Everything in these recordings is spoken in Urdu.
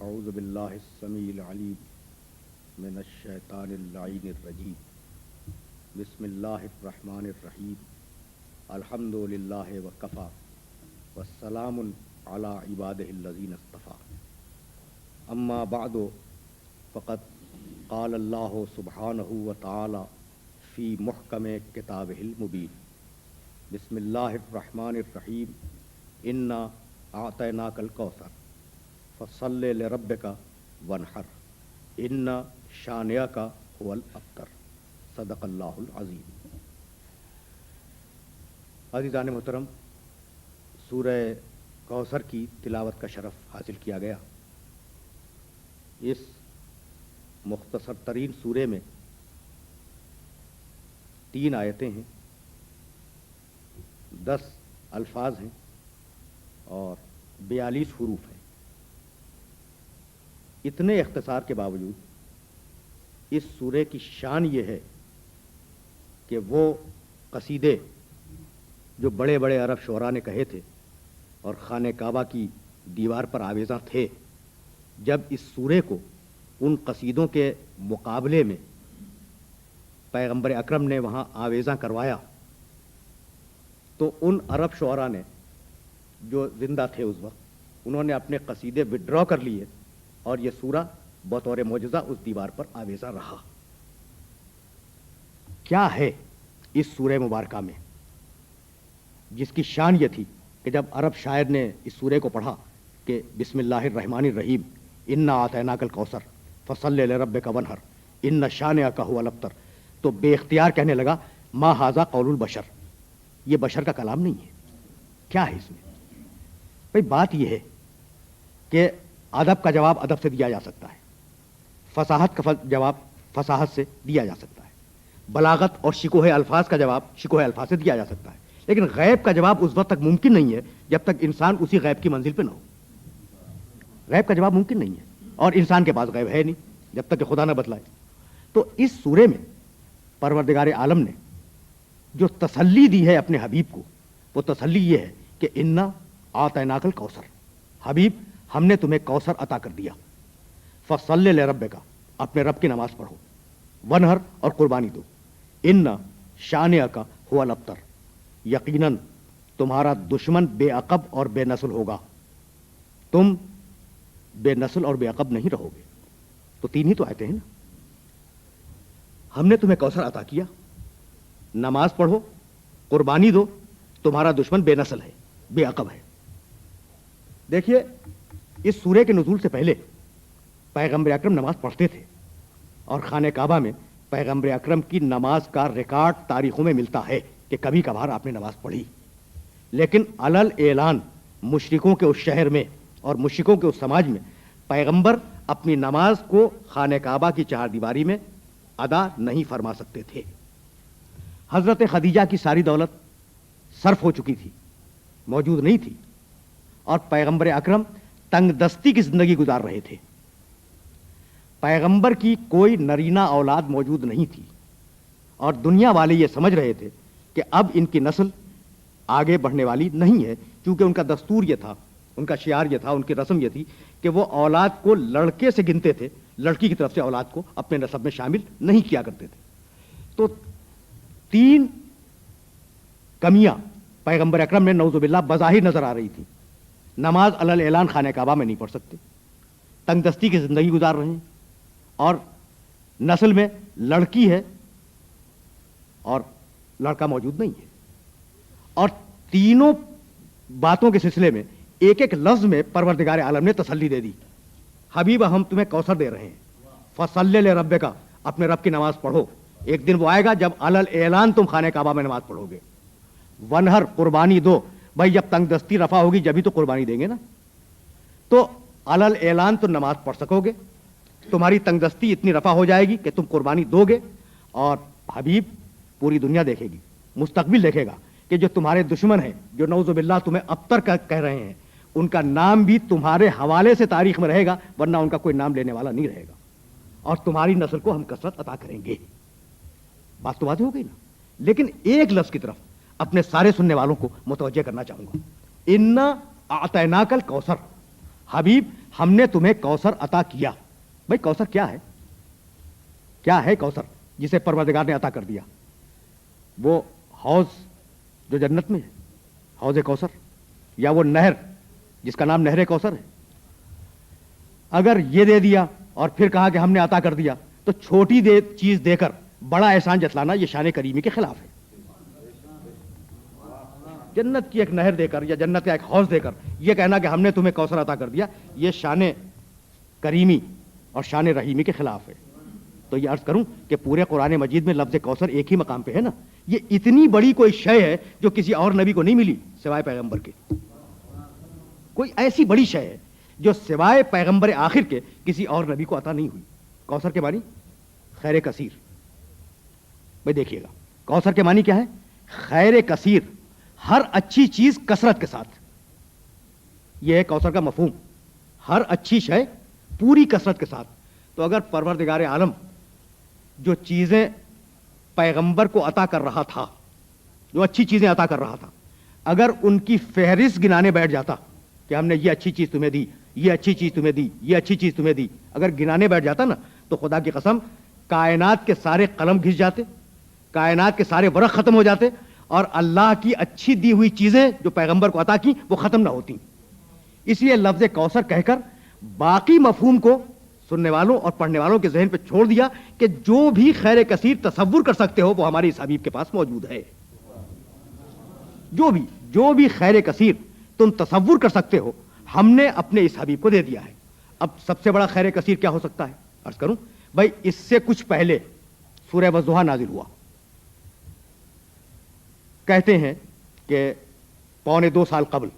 اعوذ باللہ السمیع العلیم من الشیطان اللعین الرجیم بسم اللہ الرحمن الرحیم الحمد للہ وکفی والسلام علی عبادہ الذین اصطفی اما بعد فقد قال اللہ سبحانہ وتعالی فی محکم کتابہ المبین بسم اللہ الرحمن الرحیم انا اعطیناک الکوثر فصل لربک وانحر ان شانئک هو الابتر صدق اللہ العظیم۔ عزیزان محترم، سورہ کوثر کی تلاوت کا شرف حاصل کیا گیا۔ اس مختصر ترین سورے میں 3 آیتیں ہیں، 10 الفاظ ہیں اور 42 حروف ہیں۔ اتنے اختصار کے باوجود اس سورے کی شان یہ ہے کہ وہ قصیدے جو بڑے بڑے عرب شعراء نے کہے تھے اور خانہ کعبہ کی دیوار پر آویزاں تھے، جب اس سورے کو ان قصیدوں کے مقابلے میں پیغمبر اکرم نے وہاں آویزاں کروایا تو ان عرب شعراء نے جو زندہ تھے اس وقت، انہوں نے اپنے قصیدے وڈرا کر لیے اور یہ سورہ بطور معجزہ اس دیوار پر آویزہ رہا۔ کیا ہے اس سورہ مبارکہ میں جس کی شان یہ تھی کہ جب عرب شاعر نے اس سورے کو پڑھا کہ بسم اللہ الرحمن الرحیم انا اعطیناک الکوثر فصل لربک وانحر ان شانئک هو الابتر، تو بے اختیار کہنے لگا ما ھذا قول البشر، یہ بشر کا کلام نہیں ہے۔ کیا ہے اس میں؟ بھئی بات یہ ہے کہ ادب کا جواب ادب سے دیا جا سکتا ہے، فصاحت کا جواب فصاحت سے دیا جا سکتا ہے، بلاغت اور شکوہ الفاظ کا جواب شکوہ الفاظ سے دیا جا سکتا ہے، لیکن غیب کا جواب اس وقت تک ممکن نہیں ہے جب تک انسان اسی غیب کی منزل پہ نہ ہو۔ غیب کا جواب ممکن نہیں ہے اور انسان کے پاس غیب ہے نہیں جب تک کہ خدا نہ بتلائے۔ تو اس سورے میں پروردگار عالم نے جو تسلی دی ہے اپنے حبیب کو، وہ تسلی یہ ہے کہ انا اعطیناک الکوثر، حبیب ہم نے تمہیں کوثر عطا کر دیا، فصل لربک، اپنے رب کی نماز پڑھو، وانحر اور قربانی دو، ان شانئک هو الابتر، یقیناً تمہارا دشمن بے عقب اور بے نسل ہوگا، تم بے نسل اور بے عقب نہیں رہو گے۔ تو 3 ہی تو آیتیں ہیں نا۔ ہم نے تمہیں کوثر عطا کیا، نماز پڑھو، قربانی دو، تمہارا دشمن بے نسل ہے، بے عقب ہے۔ دیکھیے، اس سورے کے نزول سے پہلے پیغمبر اکرم نماز پڑھتے تھے اور خانہ کعبہ میں پیغمبر اکرم کی نماز کا ریکارڈ تاریخوں میں ملتا ہے کہ کبھی کبھار آپ نے نماز پڑھی، لیکن علل اعلان مشرکوں کے اس شہر میں اور مشرکوں کے اس سماج میں پیغمبر اپنی نماز کو خانہ کعبہ کی 4 دیواری میں ادا نہیں فرما سکتے تھے۔ حضرت خدیجہ کی ساری دولت صرف ہو چکی تھی، موجود نہیں تھی، اور پیغمبر اکرم تنگ دستی کی زندگی گزار رہے تھے۔ پیغمبر کی کوئی نرینہ اولاد موجود نہیں تھی اور دنیا والے یہ سمجھ رہے تھے کہ اب ان کی نسل آگے بڑھنے والی نہیں ہے، کیونکہ ان کا دستور یہ تھا، ان کا شعار یہ تھا، ان کی رسم یہ تھی کہ وہ اولاد کو لڑکے سے گنتے تھے، لڑکی کی طرف سے اولاد کو اپنے نسب میں شامل نہیں کیا کرتے تھے۔ تو 3 کمیاں پیغمبر اکرم میں نعوذ باللہ بظاہر نظر آ رہی تھی۔ نماز علل اعلان خانہ کعبہ میں نہیں پڑھ سکتے، تنگ دستی کی زندگی گزار رہے ہیں، اور نسل میں لڑکی ہے اور لڑکا موجود نہیں ہے۔ اور تینوں باتوں کے سلسلے میں ایک ایک لفظ میں پروردگار عالم نے تسلی دے دی، حبیب ہم تمہیں کوثر دے رہے ہیں، فصل لربک، اپنے رب کی نماز پڑھو، ایک دن وہ آئے گا جب علل اعلان تم خانہ کعبہ میں نماز پڑھو گے، وانحر، قربانی دو، بھائی جب تنگ دستی رفع ہوگی جبھی تو قربانی دیں گے نا، تو علل اعلان تو نماز پڑھ سکو گے، تمہاری تنگ دستی اتنی رفع ہو جائے گی کہ تم قربانی دو گے، اور حبیب پوری دنیا دیکھے گی، مستقبل دیکھے گا کہ جو تمہارے دشمن ہیں، جو نعوذ باللہ تمہیں ابتر کہہ رہے ہیں، ان کا نام بھی تمہارے حوالے سے تاریخ میں رہے گا، ورنہ ان کا کوئی نام لینے والا نہیں رہے گا، اور تمہاری نسل کو ہم کثرت عطا کریں گے۔ بات تو واضح ہو گئی نا۔ لیکن ایک لفظ کی طرف اپنے سارے سننے والوں کو متوجہ کرنا چاہوں گا، انا اعطیناک الکوثر، حبیب ہم نے تمہیں کوثر عطا کیا. بھائی کوثر کیا ہے؟ کیا ہے کوثر جسے پروردگار نے عطا کر دیا؟ وہ حوض جو جنت میں ہے، حوض کوثر، یا وہ نہر جس کا نام نہر کوثر ہے؟ اگر یہ دے دیا اور پھر کہا کہ ہم نے عطا کر دیا تو چھوٹی چیز دے کر بڑا احسان جتلانا یہ شان کریمی کے خلاف ہے. جنت کی ایک نہر دے کر یا جنت کا ایک حوض دے کر یہ کہنا کہ ہم نے تمہیں کوثر عطا کر دیا، یہ شان کریمی اور شان رحیمی کے خلاف ہے. تو یہ عرض کروں کہ پورے قرآن مجید میں لفظ کوثر ایک ہی مقام پہ ہے نا. یہ اتنی بڑی کوئی شے ہے جو کسی اور نبی کو نہیں ملی سوائے پیغمبر کے. کوئی ایسی بڑی شے ہے جو سوائے پیغمبر آخر کے کسی اور نبی کو عطا نہیں ہوئی. کوثر کے معنی خیر کثیر. بھائی دیکھیے گا کوثر کے معنی کیا ہے؟ خیر کثیر، ہر اچھی چیز کثرت کے ساتھ. یہ ہے کوثر کا مفہوم، ہر اچھی شے پوری کثرت کے ساتھ. تو اگر پروردگار عالم جو چیزیں پیغمبر کو عطا کر رہا تھا، جو اچھی چیزیں عطا کر رہا تھا، اگر ان کی فہرست گنانے بیٹھ جاتا کہ ہم نے یہ اچھی چیز تمہیں دی، یہ اچھی چیز تمہیں دی، یہ اچھی چیز تمہیں دی، اگر گنانے بیٹھ جاتا نا تو خدا کی قسم کائنات کے سارے قلم گھس جاتے، کائنات کے سارے ورق ختم ہو جاتے، اور اللہ کی اچھی دی ہوئی چیزیں جو پیغمبر کو عطا کی وہ ختم نہ ہوتی. اس لیے لفظ کوثر کہہ کر باقی مفہوم کو سننے والوں اور پڑھنے والوں کے ذہن پہ چھوڑ دیا کہ جو بھی خیر کثیر تصور کر سکتے ہو وہ ہماری اس حبیب کے پاس موجود ہے. جو بھی خیر کثیر تم تصور کر سکتے ہو ہم نے اپنے اس حبیب کو دے دیا ہے. اب سب سے بڑا خیر کثیر کیا ہو سکتا ہے؟ عرض کروں بھائی، اس سے کچھ پہلے سورہ والضحیٰ نازل ہوا. کہتے ہیں کہ 2.25 سال قبل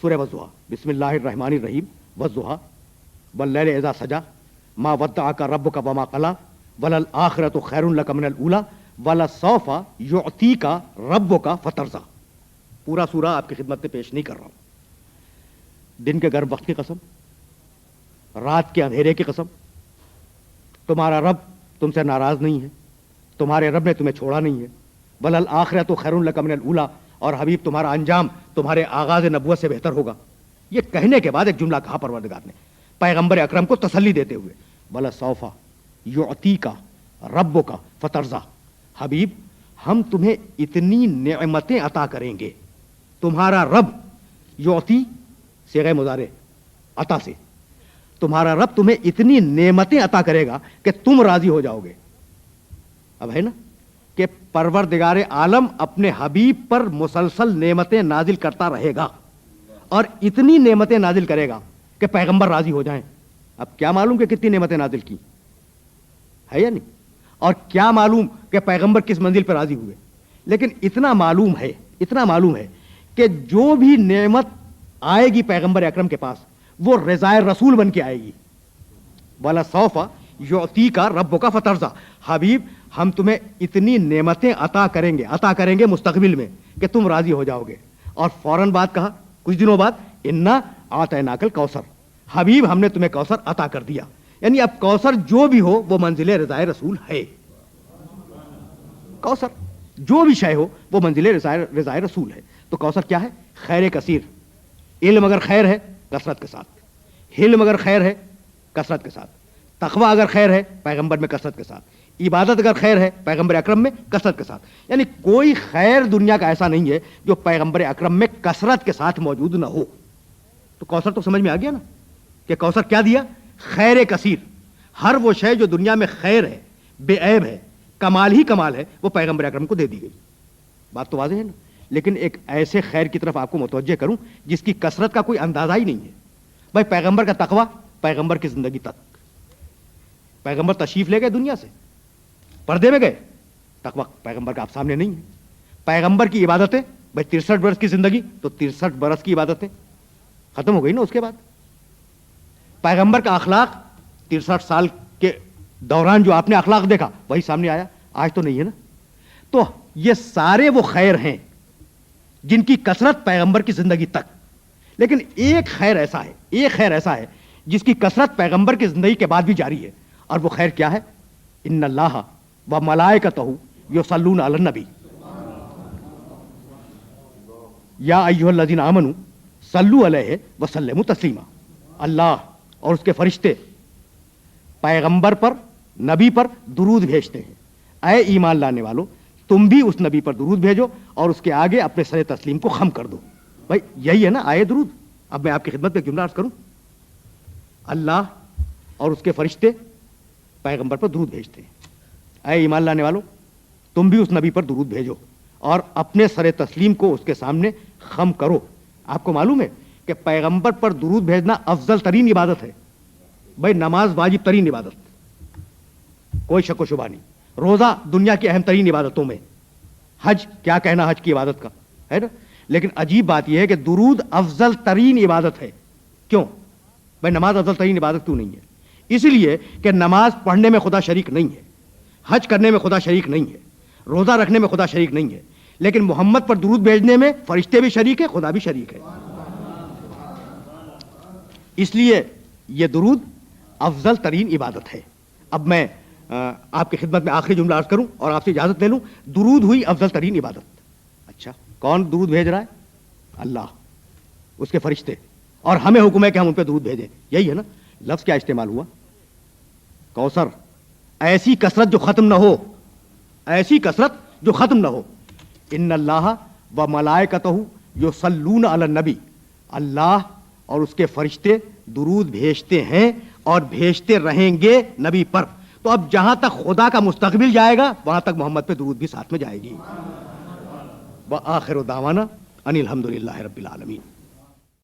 سورہ والضحیٰ، بسم اللہ الرحمن الرحیم، والضحیٰ واللیل اذا سجا ما ودعک ربک وما قلی وللآخرۃ خیر لک من الاولی ولسوف یعطیک ربک فترضی. پورا سورہ آپ کی خدمت میں پیش نہیں کر رہا ہوں. دن کے گرم وقت کی قسم، رات کے اندھیرے کی قسم، تمہارا رب تم سے ناراض نہیں ہے، تمہارے رب نے تمہیں چھوڑا نہیں ہے. وللآخرۃ خیر لک من الاولی، اور حبیب تمہارا انجام تمہارے آغاز نبوت سے بہتر ہوگا. یہ کہنے کے بعد ایک جملہ کہا پروردگار نے پیغمبر اکرم کو تسلی دیتے ہوئے، وَلَسَوْفَ یُعْطِیکَ رَبُّکَ فَتَرْضَیٰ. حبیب ہم تمہیں اتنی نعمتیں عطا کریں گے. تمہارا رب، یعطی صیغہ مضارع عطا سے، تمہارا رب تمہیں اتنی نعمتیں عطا کرے گا کہ تم راضی ہو جاؤ گے. اب ہے نا کہ پروردگار عالم اپنے حبیب پر مسلسل نعمتیں نازل کرتا رہے گا اور اتنی نعمتیں نازل کرے گا کہ پیغمبر راضی ہو جائیں. اب کیا معلوم کہ کتنی نعمتیں نازل کی ہے یا نہیں، اور کیا معلوم کہ پیغمبر کس منزل پر راضی ہوئے. لیکن اتنا معلوم ہے کہ جو بھی نعمت آئے گی پیغمبر اکرم کے پاس وہ رضائے رسول بن کے آئے گی. وَلَسَوْفَ یُعْطِیکَ رَبُّکَ فَتَرْضَیٰ. حبیب ہم تمہیں اتنی نعمتیں عطا کریں گے مستقبل میں کہ تم راضی ہو جاؤ گے. اور فوراً بات کہا کچھ دنوں بعد، اِنَّا اعطیناک الکوثر. حبیب ہم نے تمہیں کوثر عطا کر دیا. یعنی اب کوثر جو بھی ہو وہ منزل رضائے رسول ہے. کوثر جو بھی شے ہو وہ منزل رضائے رسول ہے. تو کوثر کیا ہے؟ خیر کثیر. علم اگر خیر ہے کثرت کے ساتھ، حلم اگر خیر ہے کثرت کے ساتھ، تقوی اگر خیر ہے پیغمبر میں کثرت کے ساتھ، عبادت اگر خیر ہے پیغمبر اکرم میں کثرت کے ساتھ. یعنی کوئی خیر دنیا کا ایسا نہیں ہے جو پیغمبر اکرم میں کثرت کے ساتھ موجود نہ ہو. تو کوثر تو سمجھ میں آ گیا نا کہ کوثر کیا دیا؟ خیر کثیر. ہر وہ شے جو دنیا میں خیر ہے، بے عیب ہے، کمال ہی کمال ہے، وہ پیغمبر اکرم کو دے دی گئی. بات تو واضح ہے نا. لیکن ایک ایسے خیر کی طرف آپ کو متوجہ کروں جس کی کثرت کا کوئی اندازہ ہی نہیں ہے. بھائی پیغمبر کا تقویٰ پیغمبر کی زندگی تک، پیغمبر تشریف لے گئے دنیا سے، پردے میں گئے، تقویٰ پیغمبر کا آپ سامنے نہیں ہے. پیغمبر کی عبادتیں، بھائی 63 برس کی زندگی تو 63 برس کی عبادتیں ختم ہو گئی نا. اس کے بعد پیغمبر کا اخلاق 63 سال کے دوران جو آپ نے اخلاق دیکھا وہی سامنے آیا، آج تو نہیں ہے نا. تو یہ سارے وہ خیر ہیں جن کی کثرت پیغمبر کی زندگی تک. لیکن ایک خیر ایسا ہے جس کی کثرت پیغمبر کی زندگی کے بعد بھی جاری ہے. اور وہ خیر کیا ہے؟ ان اللہ و ملائکتہ یصلون علی النبی یا ایھا الذین آمنوا صلوا علیہ وسلموا تسلیما. اللہ اور اس کے فرشتے پیغمبر پر نبی پر درود بھیجتے ہیں. اے ایمان لانے والو تم بھی اس نبی پر درود بھیجو اور اس کے آگے اپنے سر تسلیم کو خم کر دو. بھائی یہی ہے نا آئے درود. اب میں آپ کی خدمت میں جملہ عرض کروں. اللہ اور اس کے فرشتے پیغمبر پر درود بھیجتے ہیں. اے ایمان لانے والو تم بھی اس نبی پر درود بھیجو اور اپنے سر تسلیم کو اس کے سامنے خم کرو. آپ کو معلوم ہے کہ پیغمبر پر درود بھیجنا افضل ترین عبادت ہے. بھائی نماز واجب ترین عبادت, کوئی شک و شبہ نہیں. روزہ دنیا کی اہم ترین عبادتوں میں. حج کیا کہنا حج کی عبادت کا ہے نا. لیکن عجیب بات یہ ہے کہ درود افضل ترین عبادت ہے. کیوں بھائی نماز افضل ترین عبادت کیوں نہیں ہے؟ اس لیے کہ نماز پڑھنے میں خدا شریک نہیں ہے, حج کرنے میں خدا شریک نہیں ہے, روزہ رکھنے میں خدا شریک نہیں ہے. لیکن محمد پر درود بھیجنے میں فرشتے بھی شریک ہے, خدا بھی شریک ہے. اس لیے یہ درود افضل ترین عبادت ہے. اب میں آپ کی خدمت میں آخری جملہ عرض کروں اور آپ سے اجازت لے لوں. درود ہوئی افضل ترین عبادت. اچھا کون درود بھیج رہا ہے؟ اللہ, اس کے فرشتے, اور ہمیں حکم ہے کہ ہم ان پہ درود بھیجیں. یہی ہے نا. لفظ کیا استعمال ہوا؟ کوثر. ایسی کثرت جو ختم نہ ہو, ایسی کثرت جو ختم نہ ہو. ان اللہ و ملائکتہ یصلون علی النبی. اللہ اور اس کے فرشتے درود بھیجتے ہیں اور بھیجتے رہیں گے نبی پر. تو اب جہاں تک خدا کا مستقبل جائے گا وہاں تک محمد پہ درود بھی ساتھ میں جائے گی. وآخر دعوانا ان الحمدللہ رب العالمین.